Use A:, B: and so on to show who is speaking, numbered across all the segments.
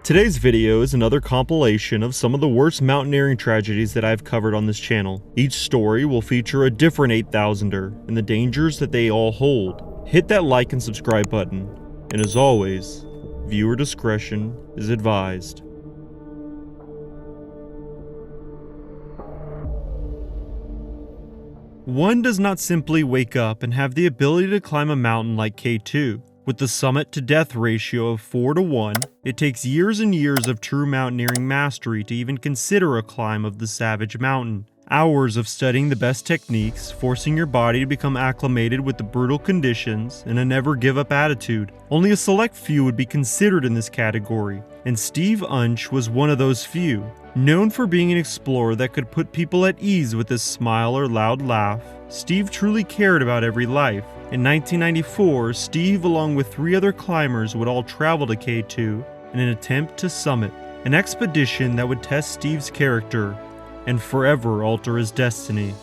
A: Today's video is another compilation of some of the worst mountaineering tragedies that I've covered on this channel. Each story will feature a different 8,000er and the dangers that they all hold. Hit that like and subscribe button, and as always, viewer discretion is advised. One does not simply wake up and have the ability to climb a mountain like K2. With the summit to death ratio of 4-to-1, it takes years and years of true mountaineering mastery to even consider a climb of the savage mountain. Hours of studying the best techniques, forcing your body to become acclimated with the brutal conditions, and a never give up attitude. Only a select few would be considered in this category, and Steve Untch was one of those few. Known for being an explorer that could put people at ease with his smile or loud laugh, Steve truly cared about every life. In 1994, Steve along with 3 other climbers would all travel to K2 in an attempt to summit, an expedition that would test Steve's character and forever alter his destiny.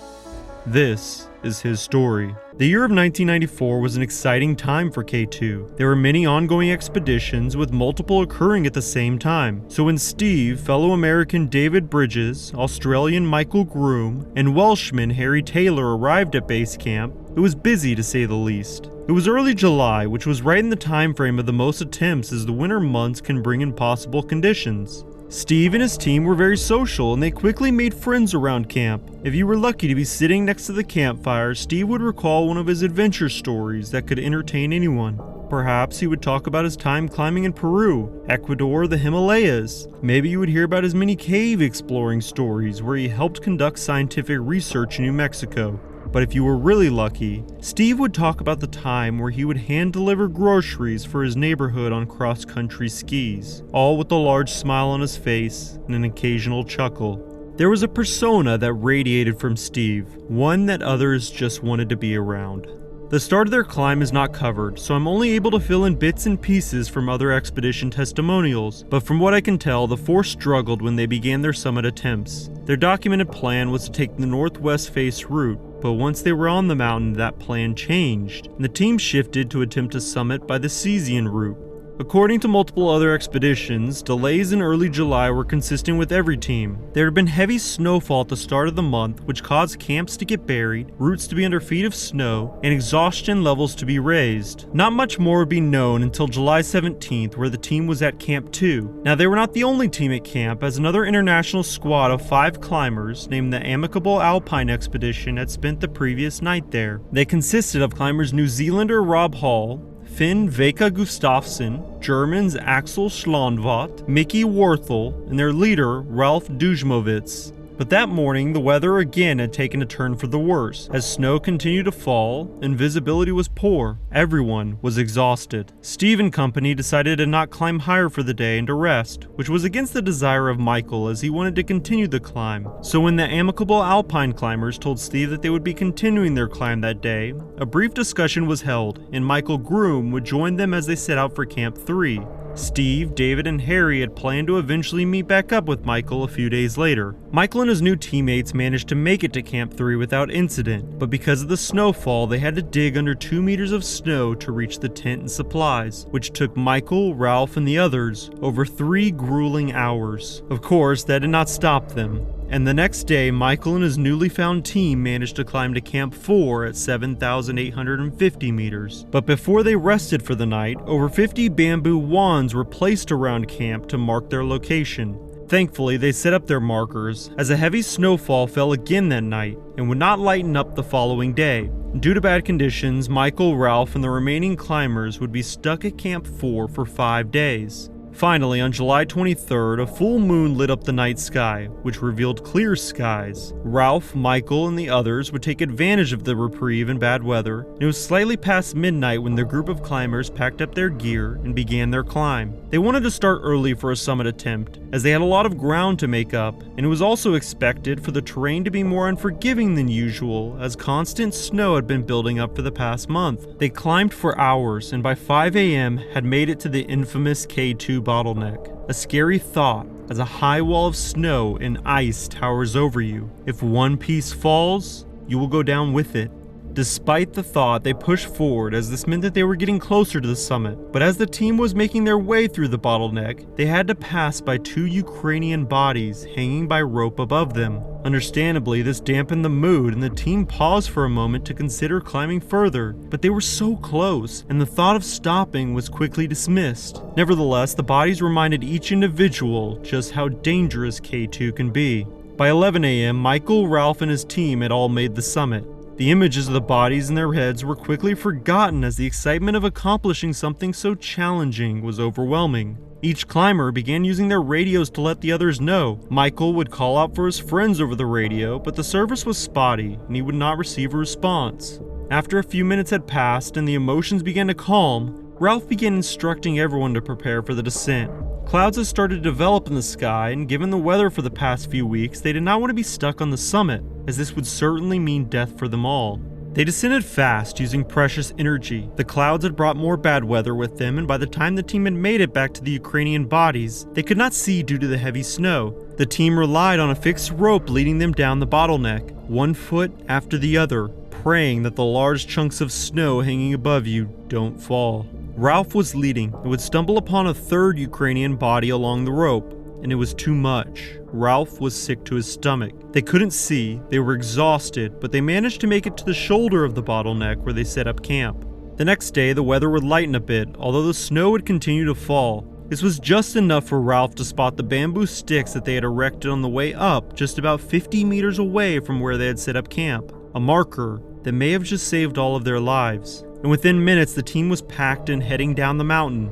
A: This is his story. The year of 1994 was an exciting time for K2. There were many ongoing expeditions with multiple occurring at the same time. So when Steve, fellow American David Bridges, Australian Michael Groom, and Welshman Harry Taylor arrived at base camp, it was busy to say the least. It was early July, which was right in the time frame of the most attempts as the winter months can bring impossible conditions. Steve and his team were very social and they quickly made friends around camp. If you were lucky to be sitting next to the campfire, Steve would recall one of his adventure stories that could entertain anyone. Perhaps he would talk about his time climbing in Peru, Ecuador, the Himalayas. Maybe you would hear about his many cave exploring stories where he helped conduct scientific research in New Mexico. But if you were really lucky, Steve would talk about the time where he would hand-deliver groceries for his neighborhood on cross-country skis, all with a large smile on his face and an occasional chuckle. There was a persona that radiated from Steve, one that others just wanted to be around. The start of their climb is not covered, so I'm only able to fill in bits and pieces from other expedition testimonials, but from what I can tell, the 4 struggled when they began their summit attempts. Their documented plan was to take the northwest face route, but once they were on the mountain, that plan changed, and the team shifted to attempt to summit by the Cesian route. According to multiple other expeditions, delays in early July were consistent with every team. There had been heavy snowfall at the start of the month, which caused camps to get buried, routes to be under feet of snow, and exhaustion levels to be raised. Not much more would be known until July 17th, where the team was at Camp 2. Now, they were not the only team at camp, as another international squad of 5 climbers, named the Amicable Alpine Expedition, had spent the previous night there. They consisted of climbers New Zealander Rob Hall, Finn Veka Gustafsson, Germans Axel Schlandvat, Mickey Worthel, and their leader Ralph Dujmovitz. But that morning, the weather again had taken a turn for the worse. As snow continued to fall and visibility was poor, everyone was exhausted. Steve and company decided to not climb higher for the day and to rest, which was against the desire of Michael as he wanted to continue the climb. So when the Amicable Alpine climbers told Steve that they would be continuing their climb that day, a brief discussion was held, and Michael Groom would join them as they set out for Camp 3. Steve, David, and Harry had planned to eventually meet back up with Michael a few days later. Michael and his new teammates managed to make it to Camp 3 without incident, but because of the snowfall, they had to dig under 2 meters of snow to reach the tent and supplies, which took Michael, Ralph, and the others over 3 grueling hours. Of course, that did not stop them. And the next day, Michael and his newly found team managed to climb to Camp 4 at 7,850 meters. But before they rested for the night, over 50 bamboo wands were placed around camp to mark their location. Thankfully, they set up their markers, as a heavy snowfall fell again that night and would not lighten up the following day. Due to bad conditions, Michael, Ralph, and the remaining climbers would be stuck at Camp 4 for 5 days. Finally, on July 23rd, a full moon lit up the night sky, which revealed clear skies. Ralph, Michael, and the others would take advantage of the reprieve in bad weather. It was slightly past midnight when the group of climbers packed up their gear and began their climb. They wanted to start early for a summit attempt, as they had a lot of ground to make up, and it was also expected for the terrain to be more unforgiving than usual, as constant snow had been building up for the past month. They climbed for hours, and by 5 a.m. had made it to the infamous K2 bottleneck. A scary thought, as a high wall of snow and ice towers over you. If one piece falls, you will go down with it. Despite the thought, they pushed forward as this meant that they were getting closer to the summit. But as the team was making their way through the bottleneck, they had to pass by 2 Ukrainian bodies hanging by rope above them. Understandably, this dampened the mood and the team paused for a moment to consider climbing further, but they were so close, and the thought of stopping was quickly dismissed. Nevertheless, the bodies reminded each individual just how dangerous K2 can be. By 11 a.m., Michael, Ralph, and his team had all made the summit. The images of the bodies in their heads were quickly forgotten as the excitement of accomplishing something so challenging was overwhelming. Each climber began using their radios to let the others know. Michael would call out for his friends over the radio, but the service was spotty and he would not receive a response. After a few minutes had passed and the emotions began to calm, Ralph began instructing everyone to prepare for the descent. Clouds had started to develop in the sky, and given the weather for the past few weeks, they did not want to be stuck on the summit, as this would certainly mean death for them all. They descended fast, using precious energy. The clouds had brought more bad weather with them, and by the time the team had made it back to the Ukrainian bodies, they could not see due to the heavy snow. The team relied on a fixed rope leading them down the bottleneck, one foot after the other, praying that the large chunks of snow hanging above you don't fall. Ralph was leading and would stumble upon a 3rd Ukrainian body along the rope, and it was too much. Ralph was sick to his stomach. They couldn't see, they were exhausted, but they managed to make it to the shoulder of the bottleneck where they set up camp. The next day, the weather would lighten a bit, although the snow would continue to fall. This was just enough for Ralph to spot the bamboo sticks that they had erected on the way up, just about 50 meters away from where they had set up camp, a marker that may have just saved all of their lives. And within minutes, the team was packed and heading down the mountain.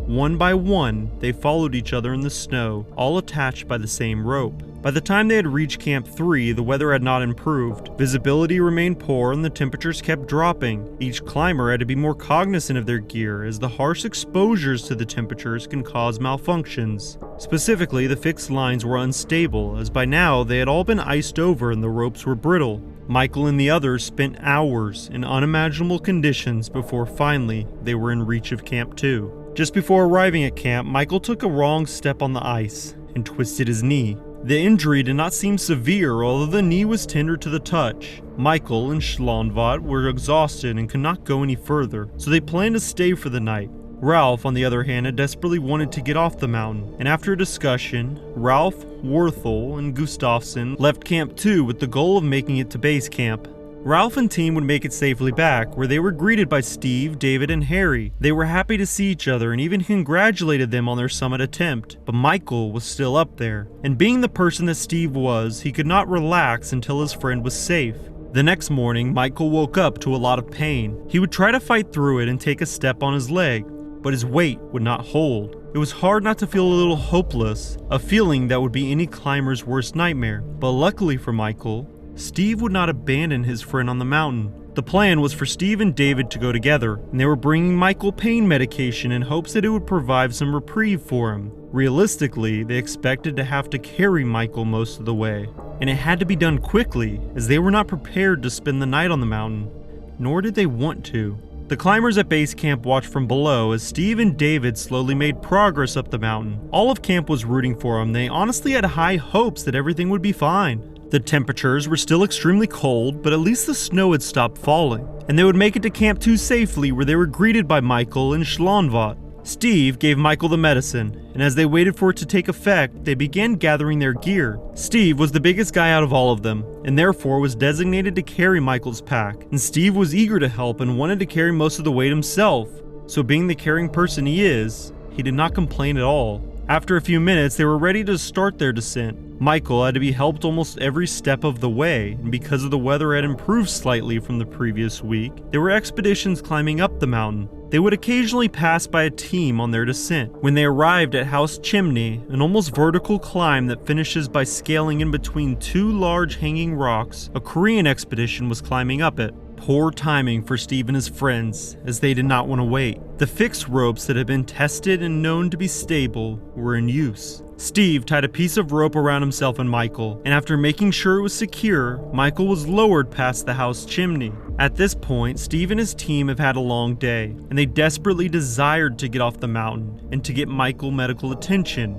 A: One by one, they followed each other in the snow, all attached by the same rope. By the time they had reached Camp 3, the weather had not improved. Visibility remained poor and the temperatures kept dropping. Each climber had to be more cognizant of their gear, as the harsh exposures to the temperatures can cause malfunctions. Specifically, the fixed lines were unstable, as by now they had all been iced over and the ropes were brittle. Michael and the others spent hours in unimaginable conditions before finally they were in reach of Camp 2. Just before arriving at camp, Michael took a wrong step on the ice and twisted his knee. The injury did not seem severe, although the knee was tender to the touch. Michael and Schlanvat were exhausted and could not go any further, so they planned to stay for the night. Ralph, on the other hand, had desperately wanted to get off the mountain, and after a discussion, Ralph, Werthel, and Gustafsson left Camp 2 with the goal of making it to base camp. Ralph and team would make it safely back, where they were greeted by Steve, David, and Harry. They were happy to see each other and even congratulated them on their summit attempt, but Michael was still up there, and being the person that Steve was, he could not relax until his friend was safe. The next morning, Michael woke up to a lot of pain. He would try to fight through it and take a step on his leg, but his weight would not hold. It was hard not to feel a little hopeless, a feeling that would be any climber's worst nightmare. But luckily for Michael, Steve would not abandon his friend on the mountain. The plan was for Steve and David to go together, and they were bringing Michael pain medication in hopes that it would provide some reprieve for him. Realistically, they expected to have to carry Michael most of the way, and it had to be done quickly, as they were not prepared to spend the night on the mountain, nor did they want to. The climbers at base camp watched from below as Steve and David slowly made progress up the mountain. All of camp was rooting for them. They honestly had high hopes that everything would be fine. The temperatures were still extremely cold, but at least the snow had stopped falling, and they would make it to Camp 2 safely, where they were greeted by Michael and Schlanvat. Steve gave Michael the medicine, and as they waited for it to take effect, they began gathering their gear. Steve was the biggest guy out of all of them, and therefore was designated to carry Michael's pack, and Steve was eager to help and wanted to carry most of the weight himself, so being the caring person he is, he did not complain at all. After a few minutes, they were ready to start their descent. Michael had to be helped almost every step of the way, and because of the weather had improved slightly from the previous week, there were expeditions climbing up the mountain. They would occasionally pass by a team on their descent. When they arrived at House Chimney, an almost vertical climb that finishes by scaling in between two large hanging rocks, a Korean expedition was climbing up it. Poor timing for Steve and his friends, as they did not want to wait. The fixed ropes that had been tested and known to be stable were in use. Steve tied a piece of rope around himself and Michael, and after making sure it was secure, Michael was lowered past the house chimney. At this point, Steve and his team have had a long day, and they desperately desired to get off the mountain and to get Michael medical attention.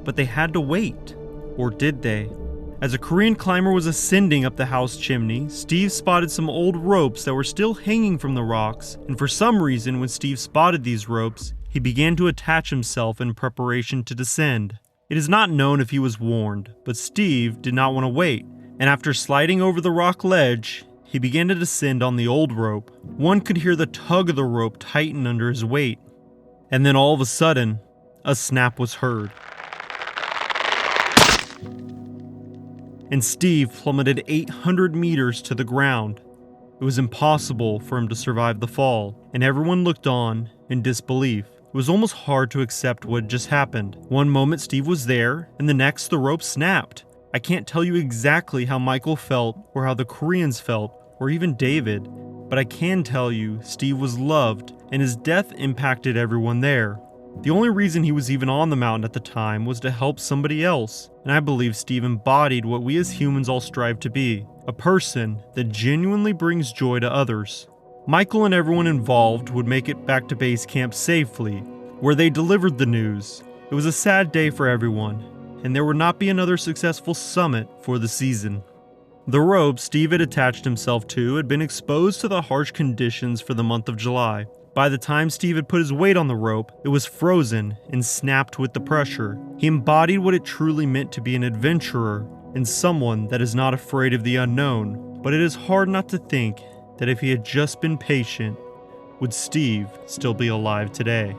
A: But they had to wait. Or did they? As a Korean climber was ascending up the house chimney, Steve spotted some old ropes that were still hanging from the rocks, and for some reason when Steve spotted these ropes, he began to attach himself in preparation to descend. It is not known if he was warned, but Steve did not want to wait, and after sliding over the rock ledge, he began to descend on the old rope. One could hear the tug of the rope tighten under his weight, and then all of a sudden, a snap was heard. And Steve plummeted 800 meters to the ground. It was impossible for him to survive the fall, and everyone looked on in disbelief. It was almost hard to accept what had just happened. One moment Steve was there, and the next the rope snapped. I can't tell you exactly how Michael felt, or how the Koreans felt, or even David, but I can tell you Steve was loved, and his death impacted everyone there. The only reason he was even on the mountain at the time was to help somebody else, and I believe Steve embodied what we as humans all strive to be, a person that genuinely brings joy to others. Michael and everyone involved would make it back to base camp safely, where they delivered the news. It was a sad day for everyone, and there would not be another successful summit for the season. The rope Steve had attached himself to had been exposed to the harsh conditions for the month of July. By the time Steve had put his weight on the rope, it was frozen and snapped with the pressure. He embodied what it truly meant to be an adventurer and someone that is not afraid of the unknown. But it is hard not to think that if he had just been patient, would Steve still be alive today?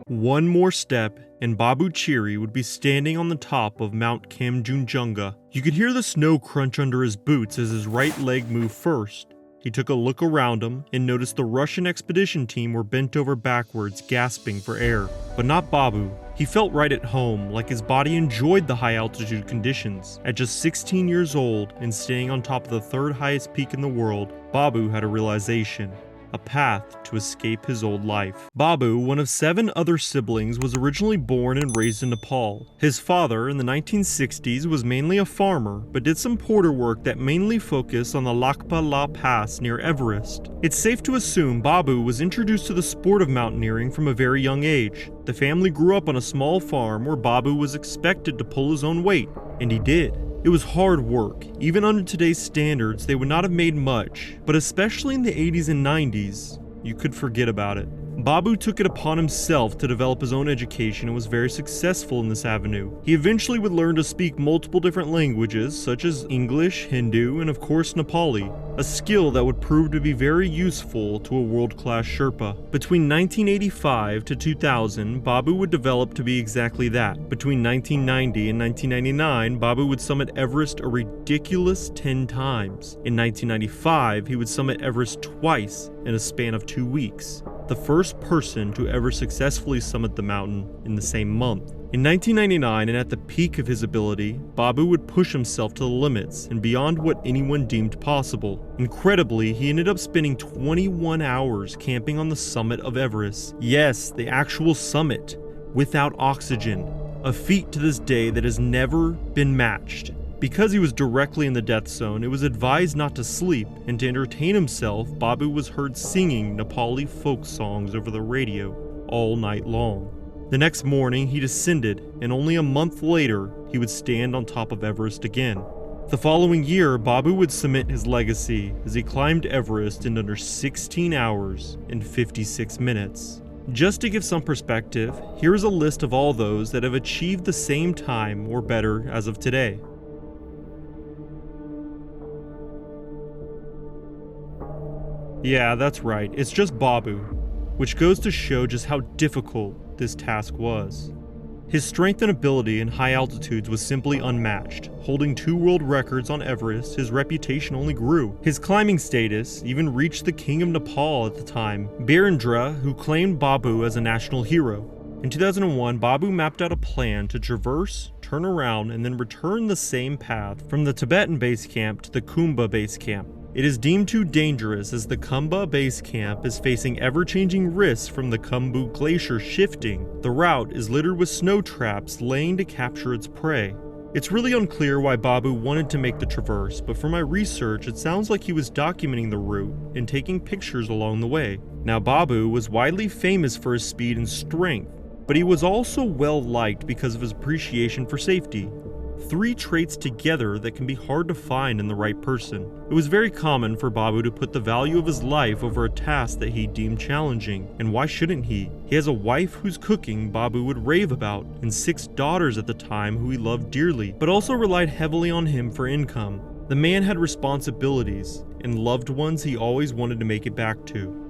A: One more step, and Babu Chiri would be standing on the top of Mount Kangchenjunga. You could hear the snow crunch under his boots as his right leg moved first. He took a look around him and noticed the Russian expedition team were bent over backwards, gasping for air. But not Babu. He felt right at home, like his body enjoyed the high altitude conditions. At just 16 years old and staying on top of the third highest peak in the world, Babu had a realization. A path to escape his old life. Babu, one of 7 other siblings, was originally born and raised in Nepal. His father, in the 1960s, was mainly a farmer, but did some porter work that mainly focused on the Lakpa La Pass near Everest. It's safe to assume Babu was introduced to the sport of mountaineering from a very young age. The family grew up on a small farm where Babu was expected to pull his own weight, and he did. It was hard work. Even under today's standards, they would not have made much, but especially in the 80s and 90s, you could forget about it. Babu took it upon himself to develop his own education and was very successful in this avenue. He eventually would learn to speak multiple different languages, such as English, Hindu, and of course Nepali, a skill that would prove to be very useful to a world-class Sherpa. Between 1985 to 2000, Babu would develop to be exactly that. Between 1990 and 1999, Babu would summit Everest a ridiculous 10 times. In 1995, he would summit Everest twice in a span of 2 weeks. The first person to ever successfully summit the mountain in the same month. In 1999, and at the peak of his ability, Babu would push himself to the limits and beyond what anyone deemed possible. Incredibly, he ended up spending 21 hours camping on the summit of Everest. Yes, the actual summit, without oxygen. A feat to this day that has never been matched. Because he was directly in the death zone, it was advised not to sleep, and to entertain himself, Babu was heard singing Nepali folk songs over the radio all night long. The next morning, he descended, and only a month later, he would stand on top of Everest again. The following year, Babu would cement his legacy as he climbed Everest in under 16 hours and 56 minutes. Just to give some perspective, here is a list of all those that have achieved the same time or better as of today. Yeah, that's right, it's just Babu, which goes to show just how difficult this task was. His strength and ability in high altitudes was simply unmatched. Holding 2 world records on Everest, his reputation only grew. His climbing status even reached the King of Nepal at the time, Birendra, who claimed Babu as a national hero. In 2001, Babu mapped out a plan to traverse, turn around, and then return the same path from the Tibetan base camp to the Khumbu base camp. It is deemed too dangerous as the Khumbu base camp is facing ever-changing risks from the Khumbu glacier shifting. The route is littered with snow traps laying to capture its prey. It's really unclear why Babu wanted to make the traverse, but from my research it sounds like he was documenting the route and taking pictures along the way. Now Babu was widely famous for his speed and strength, but he was also well liked because of his appreciation for safety. 3 traits together that can be hard to find in the right person. It was very common for Babu to put the value of his life over a task that he deemed challenging, and why shouldn't he? He has a wife whose cooking Babu would rave about, and 6 daughters at the time who he loved dearly, but also relied heavily on him for income. The man had responsibilities, and loved ones he always wanted to make it back to.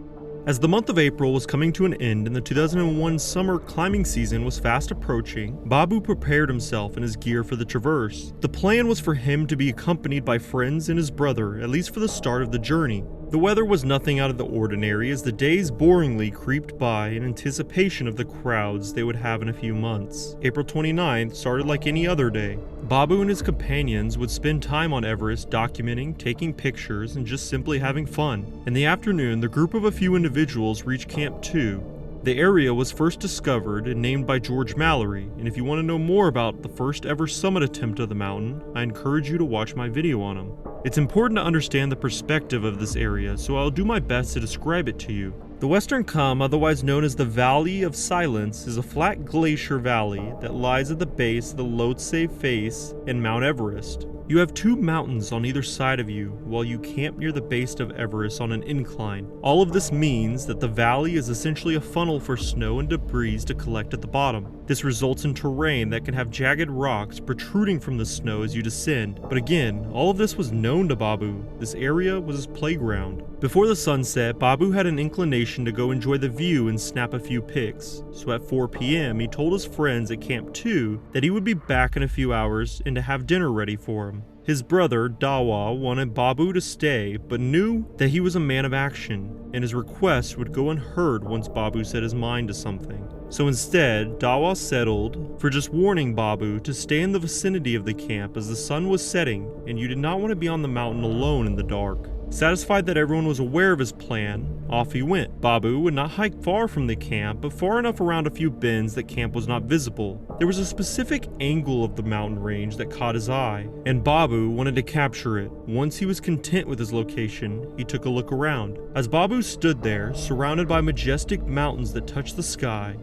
A: As the month of April was coming to an end and the 2001 summer climbing season was fast approaching, Babu prepared himself and his gear for the traverse. The plan was for him to be accompanied by friends and his brother, at least for the start of the journey. The weather was nothing out of the ordinary as the days boringly creeped by in anticipation of the crowds they would have in a few months. April 29th started like any other day. Babu and his companions would spend time on Everest documenting, taking pictures, and just simply having fun. In the afternoon, the group of a few individuals reached Camp 2. The area was first discovered and named by George Mallory, and if you want to know more about the first ever summit attempt of the mountain, I encourage you to watch my video on him. It's important to understand the perspective of this area, so I'll do my best to describe it to you. The Western Kham, otherwise known as the Valley of Silence, is a flat glacier valley that lies at the base of the Lhotse face in Mount Everest. You have 2 mountains on either side of you while you camp near the base of Everest on an incline. All of this means that the valley is essentially a funnel for snow and debris to collect at the bottom. This results in terrain that can have jagged rocks protruding from the snow as you descend. But again, all of this was known to Babu. This area was his playground. Before the sunset, Babu had an inclination to go enjoy the view and snap a few pics. So at 4 p.m. he told his friends at Camp 2 that he would be back in a few hours and to have dinner ready for him. His brother, Dawa, wanted Babu to stay, but knew that he was a man of action, and his request would go unheard once Babu set his mind to something. So instead, Dawa settled for just warning Babu to stay in the vicinity of the camp as the sun was setting, and you did not want to be on the mountain alone in the dark. Satisfied that everyone was aware of his plan, off he went. Babu would not hike far from the camp, but far enough around a few bends that camp was not visible. There was a specific angle of the mountain range that caught his eye, and Babu wanted to capture it. Once he was content with his location, he took a look around. As Babu stood there, surrounded by majestic mountains that touched the sky,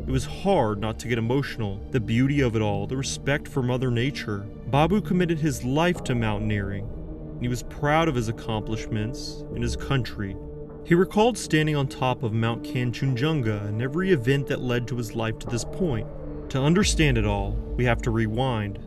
A: it was hard not to get emotional. The beauty of it all, the respect for Mother Nature. Babu committed his life to mountaineering. He was proud of his accomplishments in his country. He recalled standing on top of Mount Kangchenjunga and every event that led to his life to this point. To understand it all, we have to rewind.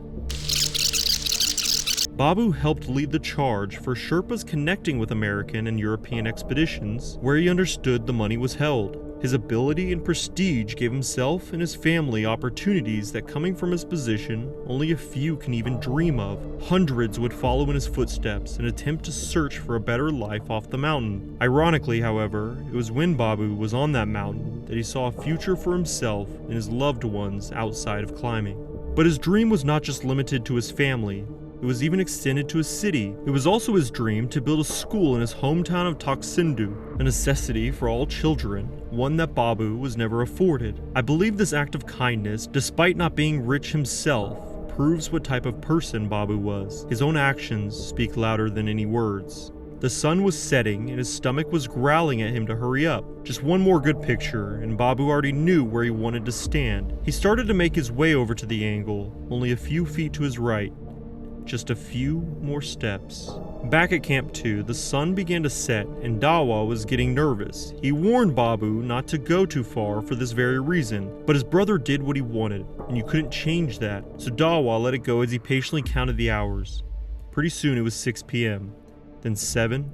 A: Babu helped lead the charge for Sherpas connecting with American and European expeditions, where he understood the money was held. His ability and prestige gave himself and his family opportunities that, coming from his position, only a few can even dream of. Hundreds would follow in his footsteps and attempt to search for a better life off the mountain. Ironically, however, it was when Babu was on that mountain that he saw a future for himself and his loved ones outside of climbing. But his dream was not just limited to his family. It was even extended to his city. It was also his dream to build a school in his hometown of Kangchenjunga, a necessity for all children, one that Babu was never afforded. I believe this act of kindness, despite not being rich himself, proves what type of person Babu was. His own actions speak louder than any words. The sun was setting and his stomach was growling at him to hurry up. Just one more good picture, and Babu already knew where he wanted to stand. He started to make his way over to the angle, only a few feet to his right. Just a few more steps. Back at Camp 2, the sun began to set and Dawa was getting nervous. He warned Babu not to go too far for this very reason, but his brother did what he wanted, and you couldn't change that. So Dawa let it go as he patiently counted the hours. Pretty soon it was 6 p.m., then 7,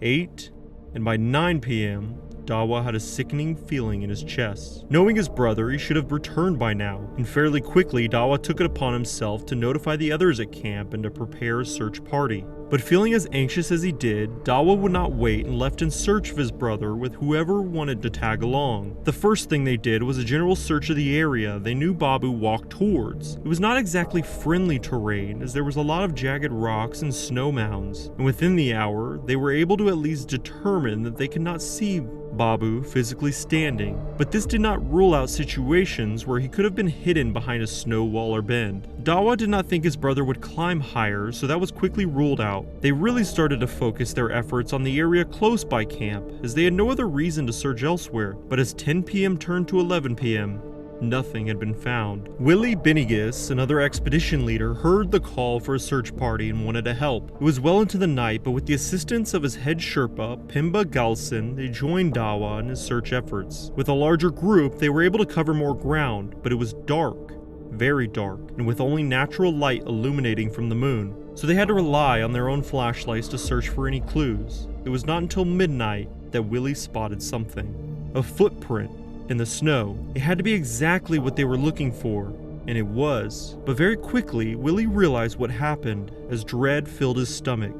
A: 8, and by 9 p.m., Dawa had a sickening feeling in his chest. Knowing his brother, he should have returned by now, and fairly quickly Dawa took it upon himself to notify the others at camp and to prepare a search party. But feeling as anxious as he did, Dawa would not wait and left in search of his brother with whoever wanted to tag along. The first thing they did was a general search of the area they knew Babu walked towards. It was not exactly friendly terrain, as there was a lot of jagged rocks and snow mounds, and within the hour, they were able to at least determine that they could not see Babu physically standing, but this did not rule out situations where he could have been hidden behind a snow wall or bend. Dawa did not think his brother would climb higher, so that was quickly ruled out. They really started to focus their efforts on the area close by camp, as they had no other reason to search elsewhere. But as 10 p.m. turned to 11 p.m., nothing had been found. Willie Binigas, another expedition leader, heard the call for a search party and wanted to help. It was well into the night, but with the assistance of his head Sherpa, Pimba Galson, they joined Dawa in his search efforts. With a larger group, they were able to cover more ground, but it was dark, very dark, and with only natural light illuminating from the moon. So they had to rely on their own flashlights to search for any clues. It was not until midnight that Willie spotted something. A footprint in the snow. It had to be exactly what they were looking for, and it was. But very quickly, Willie realized what happened as dread filled his stomach.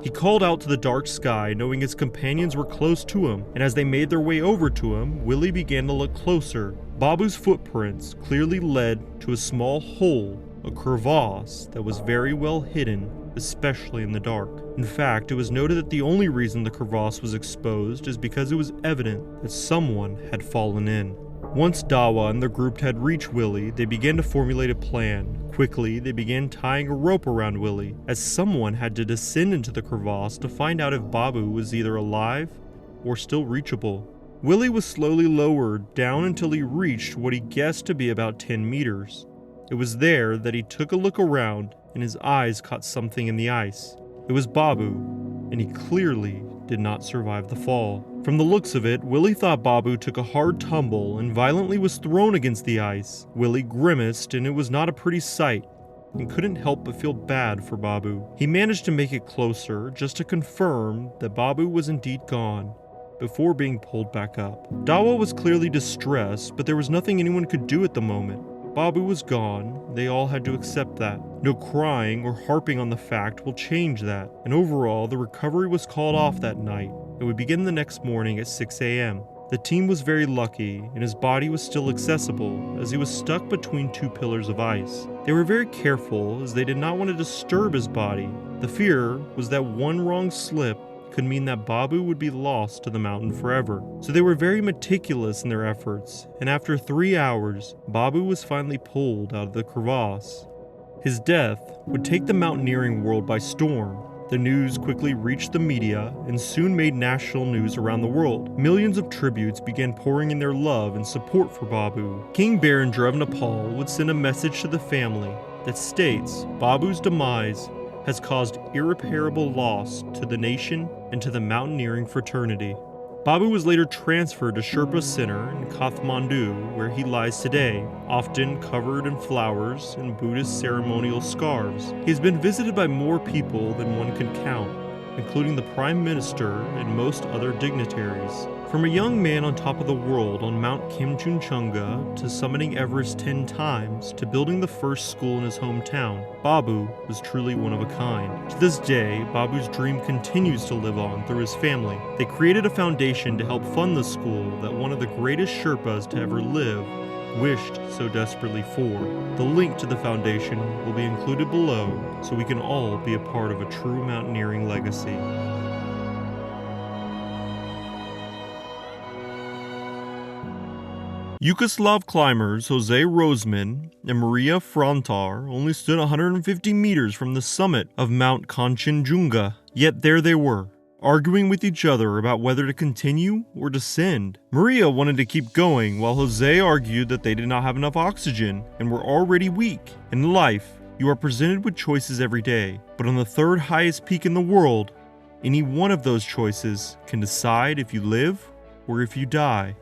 A: He called out to the dark sky, knowing his companions were close to him, and as they made their way over to him, Willie began to look closer. Babu's footprints clearly led to a small hole, a crevasse that was very well hidden, especially in the dark. In fact, it was noted that the only reason the crevasse was exposed is because it was evident that someone had fallen in. Once Dawa and the group had reached Willie, they began to formulate a plan. Quickly, they began tying a rope around Willie, as someone had to descend into the crevasse to find out if Babu was either alive or still reachable. Willie was slowly lowered down until he reached what he guessed to be about 10 meters. It was there that he took a look around and his eyes caught something in the ice. It was Babu, and he clearly did not survive the fall. From the looks of it, Willie thought Babu took a hard tumble and violently was thrown against the ice. Willie grimaced, and it was not a pretty sight, and couldn't help but feel bad for Babu. He managed to make it closer just to confirm that Babu was indeed gone, before being pulled back up. Dawa was clearly distressed, but there was nothing anyone could do at the moment. Babu was gone, they all had to accept that. No crying or harping on the fact will change that, and overall, the recovery was called off that night. It would begin the next morning at 6 a.m. The team was very lucky, and his body was still accessible, as he was stuck between two pillars of ice. They were very careful, as they did not want to disturb his body. The fear was that one wrong slip could mean that Babu would be lost to the mountain forever. So they were very meticulous in their efforts, and after 3 hours, Babu was finally pulled out of the crevasse. His death would take the mountaineering world by storm. The news quickly reached the media and soon made national news around the world. Millions of tributes began pouring in their love and support for Babu. King Barendra of Nepal would send a message to the family that states Babu's demise has caused irreparable loss to the nation and to the mountaineering fraternity. Babu was later transferred to Sherpa Center in Kathmandu, where he lies today, often covered in flowers and Buddhist ceremonial scarves. He has been visited by more people than one can count, including the Prime Minister and most other dignitaries. From a young man on top of the world on Mount Kangchenjunga to summiting Everest 10 times to building the first school in his hometown, Babu was truly one of a kind. To this day, Babu's dream continues to live on through his family. They created a foundation to help fund the school that one of the greatest Sherpas to ever live wished so desperately for. The link to the foundation will be included below so we can all be a part of a true mountaineering legacy. Yugoslav climbers Jose Roseman and Maria Frontar only stood 150 meters from the summit of Mount Kangchenjunga, yet there they were, arguing with each other about whether to continue or descend. Maria wanted to keep going, while Jose argued that they did not have enough oxygen and were already weak. In life, you are presented with choices every day, but on the third highest peak in the world, any one of those choices can decide if you live or if you die.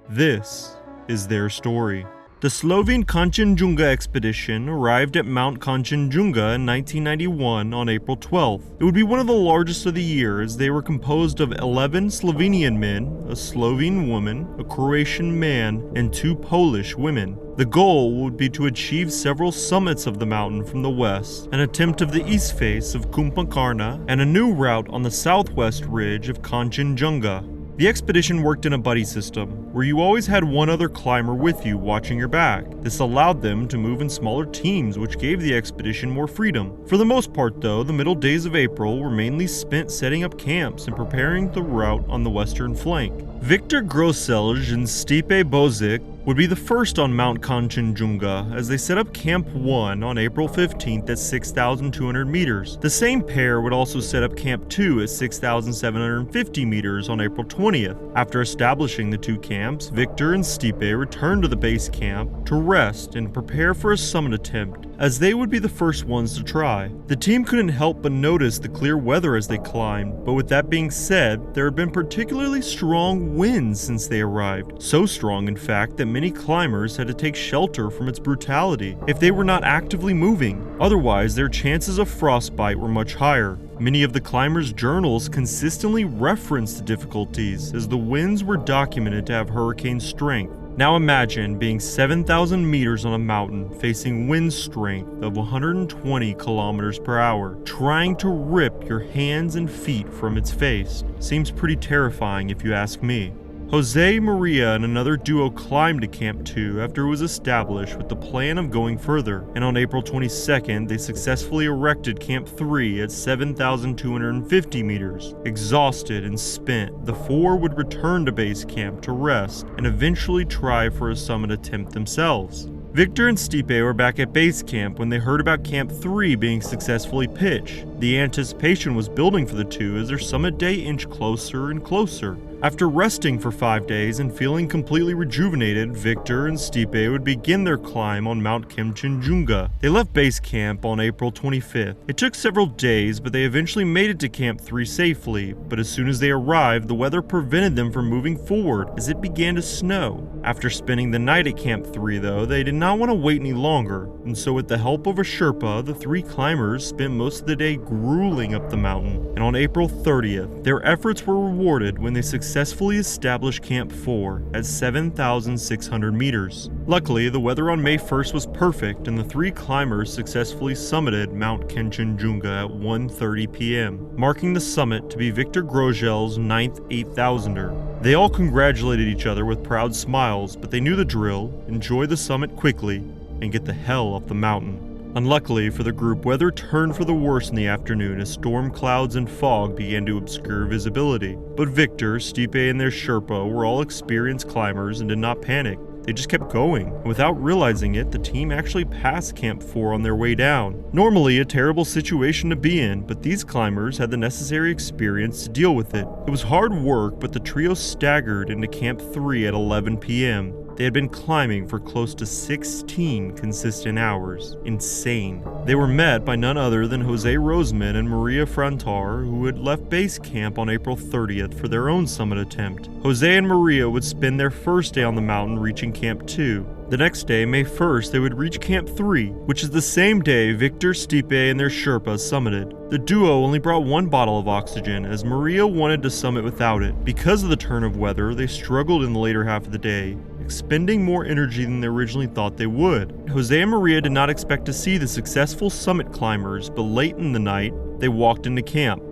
A: This is their story. The Slovene Kangchenjunga expedition arrived at Mount Kangchenjunga in 1991 on April 12th. It would be one of the largest of the year, as they were composed of 11 Slovenian men, a Slovene woman, a Croatian man, and 2 Polish women. The goal would be to achieve several summits of the mountain from the west, an attempt of the east face of Kumbhakarna, and a new route on the southwest ridge of Kangchenjunga. The expedition worked in a buddy system, where you always had one other climber with you watching your back. This allowed them to move in smaller teams, which gave the expedition more freedom. For the most part though, the middle days of April were mainly spent setting up camps and preparing the route on the western flank. Viktor Grosselj and Stipe Bozic would be the first on Mount Kangchenjunga as they set up Camp 1 on April 15th at 6,200 meters. The same pair would also set up Camp 2 at 6,750 meters on April 20th. After establishing the two camps, Victor and Stipe returned to the base camp to rest and prepare for a summit attempt, as they would be the first ones to try. The team couldn't help but notice the clear weather as they climbed, but with that being said, there had been particularly strong winds since they arrived. So strong, in fact, that many climbers had to take shelter from its brutality if they were not actively moving. Otherwise, their chances of frostbite were much higher. Many of the climbers' journals consistently referenced the difficulties, as the winds were documented to have hurricane strength. Now imagine being 7,000 meters on a mountain facing wind strength of 120 kilometers per hour, trying to rip your hands and feet from its face. Seems pretty terrifying if you ask me. Jose, Maria, and another duo climbed to Camp 2 after it was established with the plan of going further, and on April 22nd, they successfully erected Camp 3 at 7,250 meters. Exhausted and spent, the four would return to base camp to rest and eventually try for a summit attempt themselves. Victor and Stipe were back at base camp when they heard about Camp 3 being successfully pitched. The anticipation was building for the two as their summit day inched closer and closer. After resting for 5 days and feeling completely rejuvenated, Victor and Stipe would begin their climb on Mount Kangchenjunga. They left base camp on April 25th. It took several days, but they eventually made it to Camp 3 safely, but as soon as they arrived, the weather prevented them from moving forward as it began to snow. After spending the night at Camp 3 though, they did not want to wait any longer, and so with the help of a Sherpa, the three climbers spent most of the day grueling up the mountain, and on April 30th, their efforts were rewarded when they successfully established Camp 4 at 7,600 meters. Luckily, the weather on May 1st was perfect, and the three climbers successfully summited Mount Kangchenjunga at 1:30 p.m., marking the summit to be Victor Grogel's 9th 8,000er. They all congratulated each other with proud smiles, but they knew the drill: enjoy the summit quickly and get the hell off the mountain. Unluckily for the group, weather turned for the worse in the afternoon as storm clouds and fog began to obscure visibility. But Victor, Stipe, and their Sherpa were all experienced climbers and did not panic. They just kept going. Without realizing it, the team actually passed Camp 4 on their way down. Normally a terrible situation to be in, but these climbers had the necessary experience to deal with it. It was hard work, but the trio staggered into Camp 3 at 11 p.m. They had been climbing for close to 16 consistent hours. Insane. They were met by none other than Jose Roseman and Maria Frantar, who had left base camp on April 30th for their own summit attempt. Jose and Maria would spend their first day on the mountain reaching Camp 2. The next day, May 1st, they would reach Camp 3, which is the same day Victor, Stipe, and their Sherpas summited. The duo only brought one bottle of oxygen, as Maria wanted to summit without it. Because of the turn of weather, they struggled in the later half of the day, expending more energy than they originally thought they would. Jose and Maria did not expect to see the successful summit climbers, but late in the night, they walked into camp,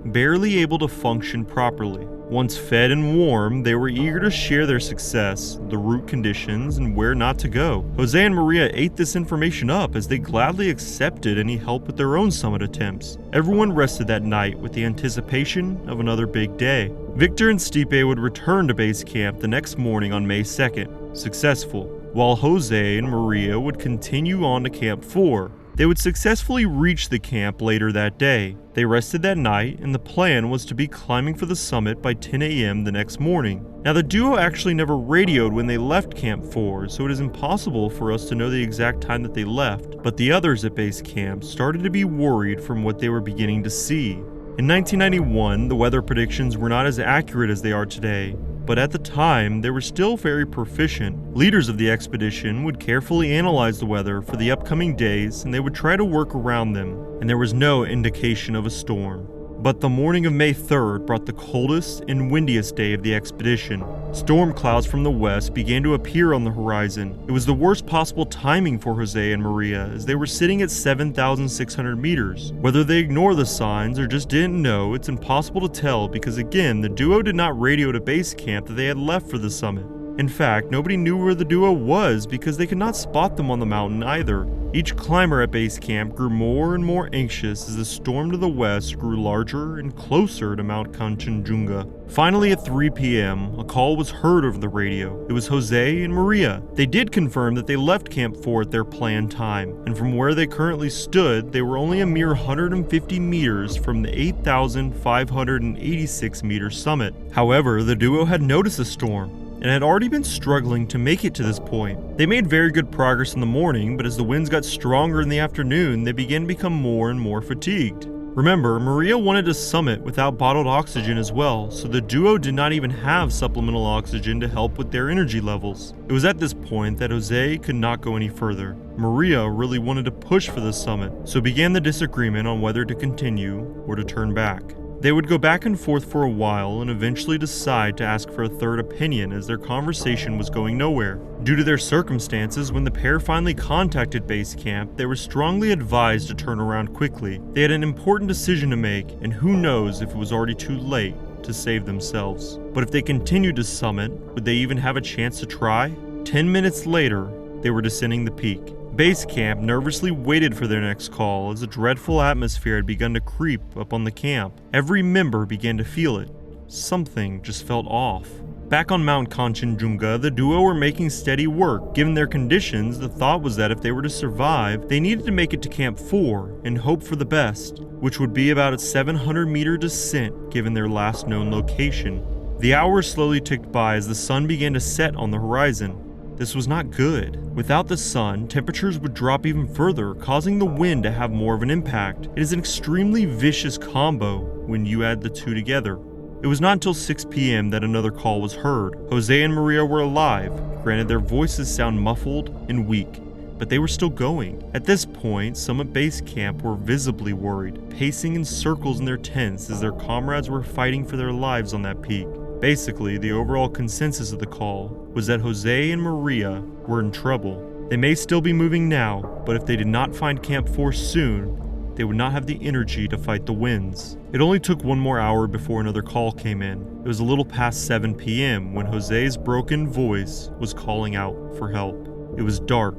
A: barely able to function properly. Once fed and warm, they were eager to share their success, the route conditions, and where not to go. Jose and Maria ate this information up as they gladly accepted any help with their own summit attempts. Everyone rested that night with the anticipation of another big day. Victor and Stipe would return to base camp the next morning on May 2nd, successful, while Jose and Maria would continue on to Camp 4. They would successfully reach the camp later that day. They rested that night, and the plan was to be climbing for the summit by 10 a.m. the next morning. Now, the duo actually never radioed when they left Camp 4, so it is impossible for us to know the exact time that they left, but the others at base camp started to be worried from what they were beginning to see. In 1991, the weather predictions were not as accurate as they are today, but at the time, they were still very proficient. Leaders of the expedition would carefully analyze the weather for the upcoming days, and they would try to work around them, and there was no indication of a storm. But the morning of May 3rd brought the coldest and windiest day of the expedition. Storm clouds from the west began to appear on the horizon. It was the worst possible timing for Jose and Maria, as they were sitting at 7,600 meters. Whether they ignored the signs or just didn't know, it's impossible to tell because again, the duo did not radio to base camp that they had left for the summit. In fact, nobody knew where the duo was because they could not spot them on the mountain either. Each climber at base camp grew more and more anxious as the storm to the west grew larger and closer to Mount Kangchenjunga. Finally, at 3 p.m., a call was heard over the radio. It was Jose and Maria. They did confirm that they left Camp 4 at their planned time, and from where they currently stood, they were only a mere 150 meters from the 8,586 meter summit. However, the duo had noticed the storm and had already been struggling to make it to this point. They made very good progress in the morning, but as the winds got stronger in the afternoon, they began to become more and more fatigued. Remember, Maria wanted to summit without bottled oxygen as well, so the duo did not even have supplemental oxygen to help with their energy levels. It was at this point that Jose could not go any further. Maria really wanted to push for the summit, so began the disagreement on whether to continue or to turn back. They would go back and forth for a while and eventually decide to ask for a third opinion as their conversation was going nowhere. Due to their circumstances, when the pair finally contacted base camp, they were strongly advised to turn around quickly. They had an important decision to make, and who knows if it was already too late to save themselves. But if they continued to summit, would they even have a chance to try? 10 minutes later, they were descending the peak. Base camp nervously waited for their next call as a dreadful atmosphere had begun to creep up on the camp. Every member began to feel it. Something just felt off. Back on Mount Kangchenjunga, the duo were making steady work. Given their conditions, the thought was that if they were to survive, they needed to make it to Camp 4 and hope for the best, which would be about a 700-meter descent given their last known location. The hours slowly ticked by as the sun began to set on the horizon. This was not good. Without the sun, temperatures would drop even further, causing the wind to have more of an impact. It is an extremely vicious combo when you add the two together. It was not until 6 p.m. that another call was heard. Jose and Maria were alive. Granted, their voices sound muffled and weak, but they were still going. At this point, some at base camp were visibly worried, pacing in circles in their tents as their comrades were fighting for their lives on that peak. Basically, the overall consensus of the call was that Jose and Maria were in trouble. They may still be moving now, but if they did not find Camp 4 soon, they would not have the energy to fight the winds. It only took one more hour before another call came in. It was a little past 7 p.m. when Jose's broken voice was calling out for help. It was dark,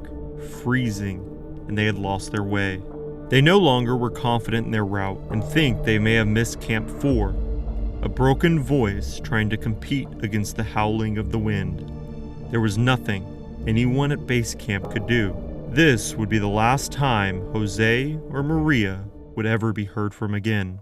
A: freezing, and they had lost their way. They no longer were confident in their route and think they may have missed Camp 4. A broken voice trying to compete against the howling of the wind. There was nothing anyone at base camp could do. This would be the last time Jose or Maria would ever be heard from again.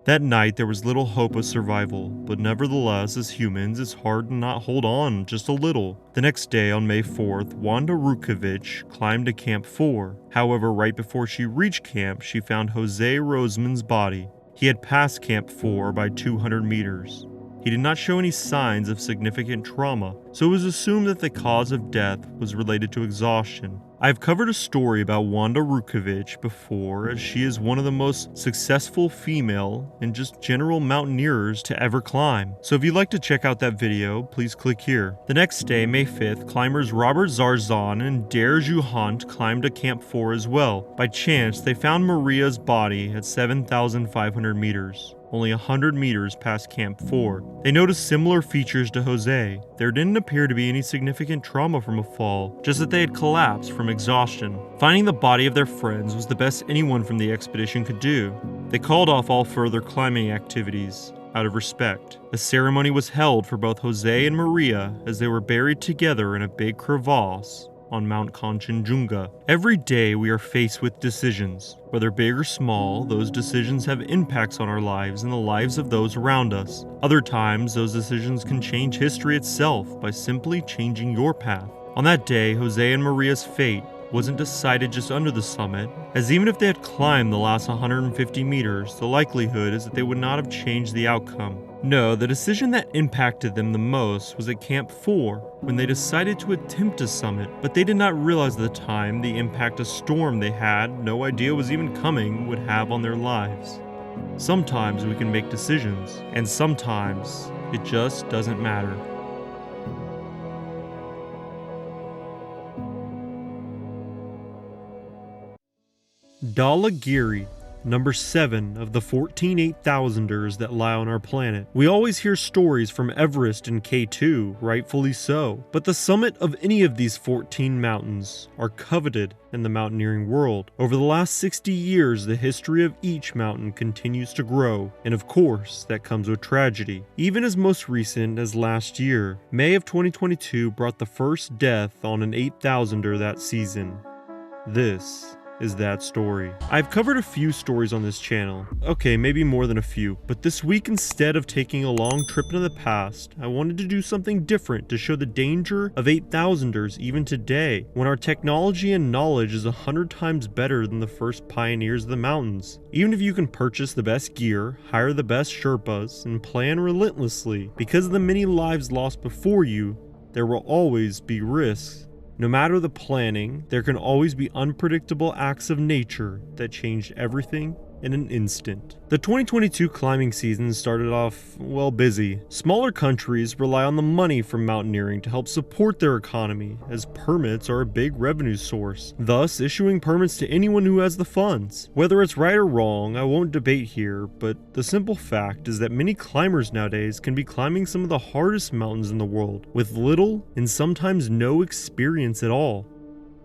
A: That night there was little hope of survival, but nevertheless, as humans, it's hard to not hold on just a little. The next day, on May 4th, Wanda Rukovic climbed to Camp 4. However, right before she reached camp, she found Jose Roseman's body. He had passed Camp 4 by 200 meters. He did not show any signs of significant trauma, so it was assumed that the cause of death was related to exhaustion. I've covered a story about Wanda Rukovic before, as she is one of the most successful female and just general mountaineers to ever climb. So if you'd like to check out that video, please click here. The next day, May 5th, climbers Robert Zarzan and Dare Juhant climbed to Camp 4 as well. By chance, they found Maria's body at 7,500 meters. Only 100 meters past Camp 4. They noticed similar features to Jose. There didn't appear to be any significant trauma from a fall, just that they had collapsed from exhaustion. Finding the body of their friends was the best anyone from the expedition could do. They called off all further climbing activities out of respect. A ceremony was held for both Jose and Maria as they were buried together in a big crevasse on Mount Kangchenjunga. Every day we are faced with decisions. Whether big or small, those decisions have impacts on our lives and the lives of those around us. Other times, those decisions can change history itself by simply changing your path. On that day, Jose and Maria's fate wasn't decided just under the summit, as even if they had climbed the last 150 meters, the likelihood is that they would not have changed the outcome. No, the decision that impacted them the most was at Camp 4, when they decided to attempt to summit, but they did not realize at the time the impact a storm they had no idea was even coming would have on their lives. Sometimes we can make decisions, and sometimes it just doesn't matter. Dhaulagiri. number 7 of the 14 8,000ers that lie on our planet. We always hear stories from Everest and K2, rightfully so, but the summit of any of these 14 mountains are coveted in the mountaineering world. Over the last 60 years, the history of each mountain continues to grow, and of course, that comes with tragedy. Even as most recent as last year, May of 2022 brought the first death on an 8,000er that season. This is that story. I've covered a few stories on this channel. Okay, maybe more than a few, but this week, instead of taking a long trip into the past, I wanted to do something different to show the danger of 8,000ers even today, when our technology and knowledge is 100 times better than the first pioneers of the mountains. Even if you can purchase the best gear, hire the best Sherpas, and plan relentlessly, because of the many lives lost before you, there will always be risks. No matter the planning, there can always be unpredictable acts of nature that change everything in an instant. The 2022 climbing season started off, well, busy. Smaller countries rely on the money from mountaineering to help support their economy, as permits are a big revenue source, thus issuing permits to anyone who has the funds. Whether it's right or wrong, I won't debate here, but the simple fact is that many climbers nowadays can be climbing some of the hardest mountains in the world, with little and sometimes no experience at all.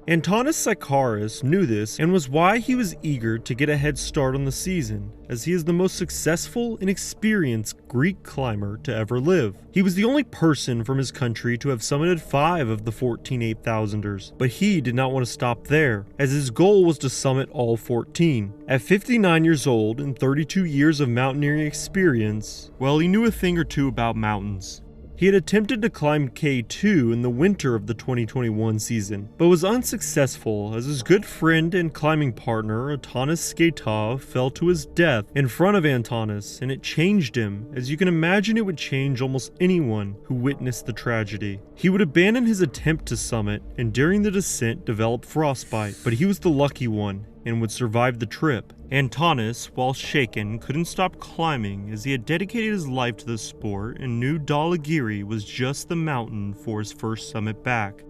A: Antonis Sikaris knew this and was why he was eager to get a head start on the season, as he is the most successful and experienced Greek climber to ever live. He was the only person from his country to have summited 5 of the 14 8,000ers, but he did not want to stop there, as his goal was to summit all 14. At 59 years old and 32 years of mountaineering experience, well, he knew a thing or two about mountains. He had attempted to climb K2 in the winter of the 2021 season, but was unsuccessful as his good friend and climbing partner Antonis Sikaris fell to his death in front of Antonis, and it changed him, as you can imagine it would change almost anyone who witnessed the tragedy. He would abandon his attempt to summit, and during the descent develop frostbite, but he was the lucky one and would survive the trip. Antonis, while shaken, couldn't stop climbing as he had dedicated his life to the sport and knew Dhaulagiri was just the mountain for his first summit back.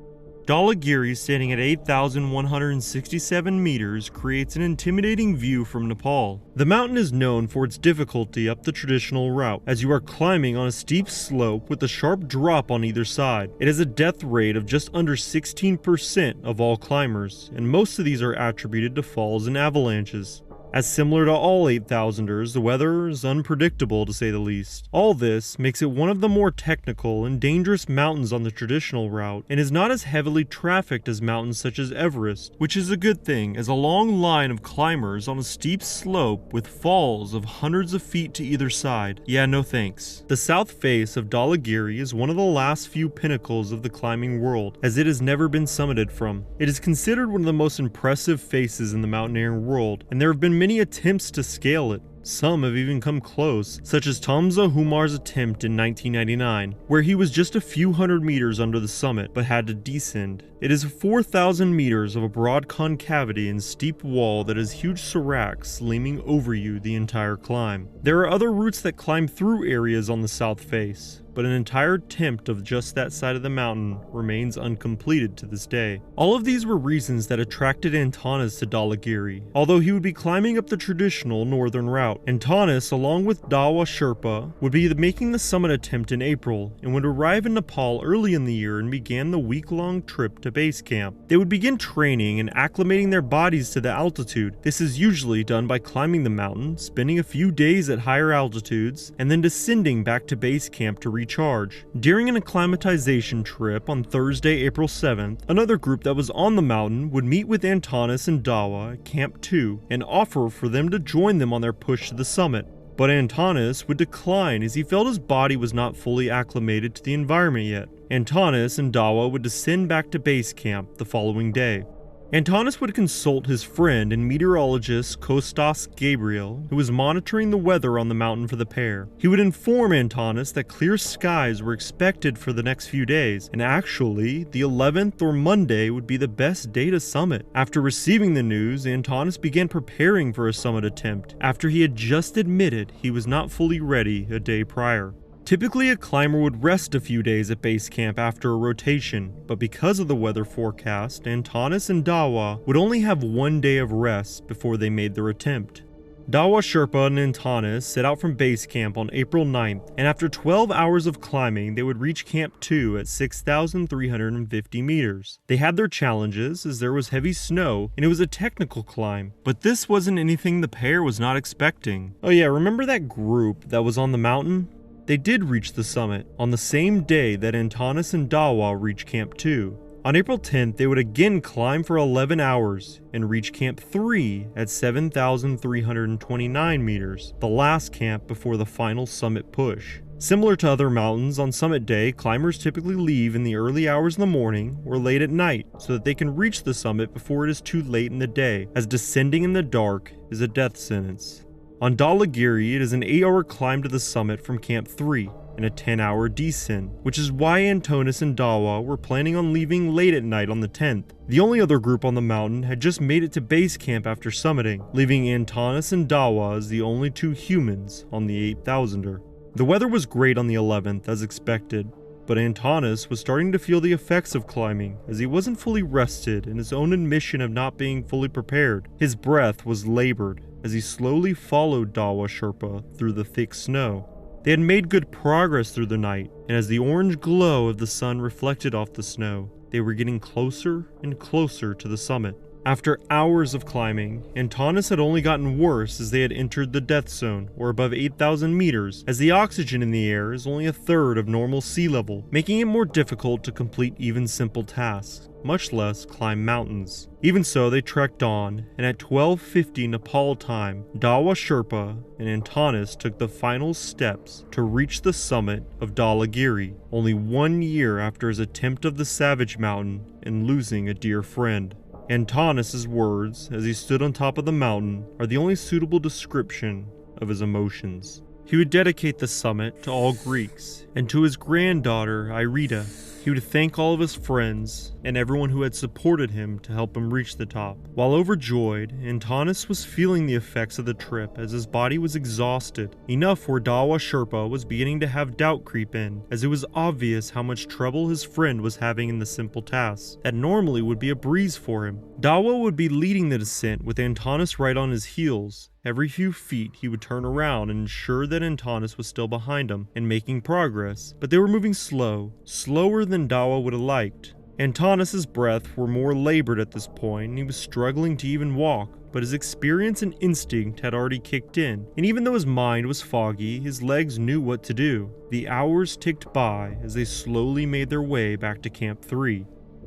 A: Dhaulagiri, standing at 8,167 meters, creates an intimidating view from Nepal. The mountain is known for its difficulty up the traditional route, as you are climbing on a steep slope with a sharp drop on either side. It has a death rate of just under 16% of all climbers, and most of these are attributed to falls and avalanches. As similar to all 8,000ers, the weather is unpredictable to say the least. All this makes it one of the more technical and dangerous mountains on the traditional route, and is not as heavily trafficked as mountains such as Everest, which is a good thing, as a long line of climbers on a steep slope with falls of hundreds of feet to either side. Yeah, no thanks. The south face of Dhaulagiri is one of the last few pinnacles of the climbing world, as it has never been summited from. It is considered one of the most impressive faces in the mountaineering world, and there have been many attempts to scale it. Some have even come close, such as Tamza Humar's attempt in 1999, where he was just a few hundred meters under the summit but had to descend. It is 4,000 meters of a broad concavity and steep wall that has huge seracs leaning over you the entire climb. There are other routes that climb through areas on the south face, but an entire attempt of just that side of the mountain remains uncompleted to this day. All of these were reasons that attracted Antonis to Dhaulagiri, although he would be climbing up the traditional northern route. Antonis, along with Dawa Sherpa, would be making the summit attempt in April, and would arrive in Nepal early in the year and began the week-long trip to base camp. They would begin training and acclimating their bodies to the altitude. This is usually done by climbing the mountain, spending a few days at higher altitudes, and then descending back to base camp to recharge. During an acclimatization trip on Thursday, April 7th, another group that was on the mountain would meet with Antonis and Dawa at Camp 2 and offer for them to join them on their push to the summit. But Antonis would decline as he felt his body was not fully acclimated to the environment yet. Antonis and Dawa would descend back to base camp the following day. Antonis would consult his friend and meteorologist Kostas Gabriel, who was monitoring the weather on the mountain for the pair. He would inform Antonis that clear skies were expected for the next few days, and actually, the 11th or Monday would be the best day to summit. After receiving the news, Antonis began preparing for a summit attempt, after he had just admitted he was not fully ready a day prior. Typically, a climber would rest a few days at base camp after a rotation, but because of the weather forecast, Antonis and Dawa would only have one day of rest before they made their attempt. Dawa, Sherpa, and Antanas set out from base camp on April 9th, and after 12 hours of climbing, they would reach Camp 2 at 6,350 meters. They had their challenges, as there was heavy snow, and it was a technical climb, but this wasn't anything the pair was not expecting. Oh yeah, remember that group that was on the mountain? They did reach the summit, on the same day that Antanas and Dawa reached Camp 2. On April 10th, they would again climb for 11 hours and reach Camp 3 at 7,329 meters, the last camp before the final summit push. Similar to other mountains, on summit day, climbers typically leave in the early hours in the morning or late at night so that they can reach the summit before it is too late in the day, as descending in the dark is a death sentence. On Dhaulagiri, it is an 8-hour climb to the summit from Camp 3. And a 10-hour descent, which is why Antanas and Dawa were planning on leaving late at night on the 10th. The only other group on the mountain had just made it to base camp after summiting, leaving Antanas and Dawa as the only two humans on the 8,000er. The weather was great on the 11th, as expected, but Antanas was starting to feel the effects of climbing, as he wasn't fully rested in his own admission of not being fully prepared. His breath was labored, as he slowly followed Dawa Sherpa through the thick snow. They had made good progress through the night, and as the orange glow of the sun reflected off the snow, they were getting closer and closer to the summit. After hours of climbing, Antanas had only gotten worse as they had entered the death zone, or above 8,000 meters, as the oxygen in the air is only a third of normal sea level, making it more difficult to complete even simple tasks, much less climb mountains. Even so, they trekked on, and at 12:50 Nepal time, Dawa Sherpa and Antanas took the final steps to reach the summit of Dhaulagiri, only 1 year after his attempt of the Savage Mountain and losing a dear friend. Antanas' words, as he stood on top of the mountain, are the only suitable description of his emotions. He would dedicate the summit to all Greeks, and to his granddaughter, Irida. He would thank all of his friends and everyone who had supported him to help him reach the top. While overjoyed, Antanas was feeling the effects of the trip as his body was exhausted, enough where Dawa Sherpa was beginning to have doubt creep in, as it was obvious how much trouble his friend was having in the simple tasks that normally would be a breeze for him. Dawa would be leading the descent with Antanas right on his heels. Every few feet, he would turn around and ensure that Antanas was still behind him and making progress, but they were moving slower than Dawa would have liked. Antanas' breath were more labored at this point, and he was struggling to even walk, but his experience and instinct had already kicked in, and even though his mind was foggy, his legs knew what to do. The hours ticked by as they slowly made their way back to Camp 3.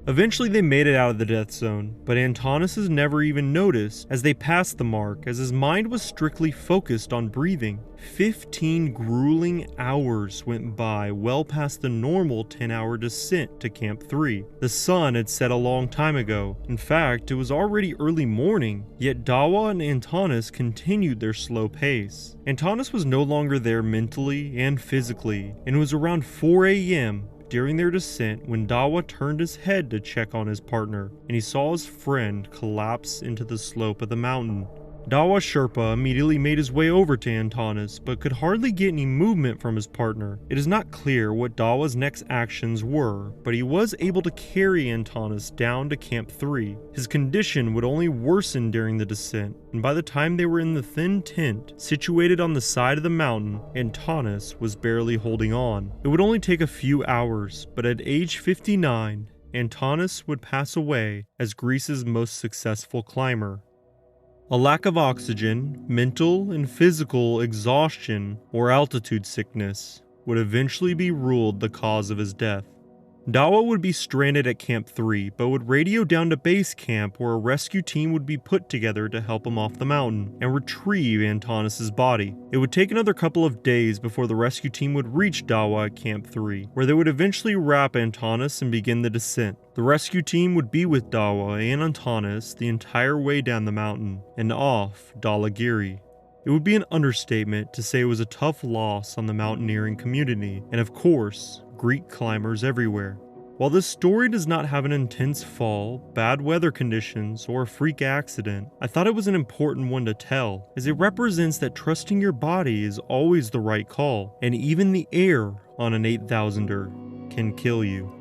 A: Eventually they made it out of the death zone, but Antanas never even noticed as they passed the mark, as his mind was strictly focused on breathing. 15 grueling hours went by, well past the normal 10-hour descent to Camp 3. The sun had set a long time ago. In fact, it was already early morning, yet Dawa and Antanas continued their slow pace. Antanas was no longer there mentally and physically, and it was around 4 a.m. during their descent when Dawa turned his head to check on his partner, and he saw his friend collapse into the slope of the mountain. Dawa Sherpa immediately made his way over to Antanas, but could hardly get any movement from his partner. It is not clear what Dawa's next actions were, but he was able to carry Antanas down to Camp 3. His condition would only worsen during the descent, and by the time they were in the thin tent situated on the side of the mountain, Antanas was barely holding on. It would only take a few hours, but at age 59, Antanas would pass away as Greece's most successful climber. A lack of oxygen, mental and physical exhaustion, or altitude sickness would eventually be ruled the cause of his death. Dawa would be stranded at Camp 3, but would radio down to base camp where a rescue team would be put together to help him off the mountain and retrieve Antanas' body. It would take another couple of days before the rescue team would reach Dawa at Camp 3, where they would eventually wrap Antanas and begin the descent. The rescue team would be with Dawa and Antanas the entire way down the mountain and off Dhaulagiri. It would be an understatement to say it was a tough loss on the mountaineering community, and of course, Greek climbers everywhere. While this story does not have an intense fall, bad weather conditions, or a freak accident, I thought it was an important one to tell, as it represents that trusting your body is always the right call, and even the air on an 8,000er can kill you.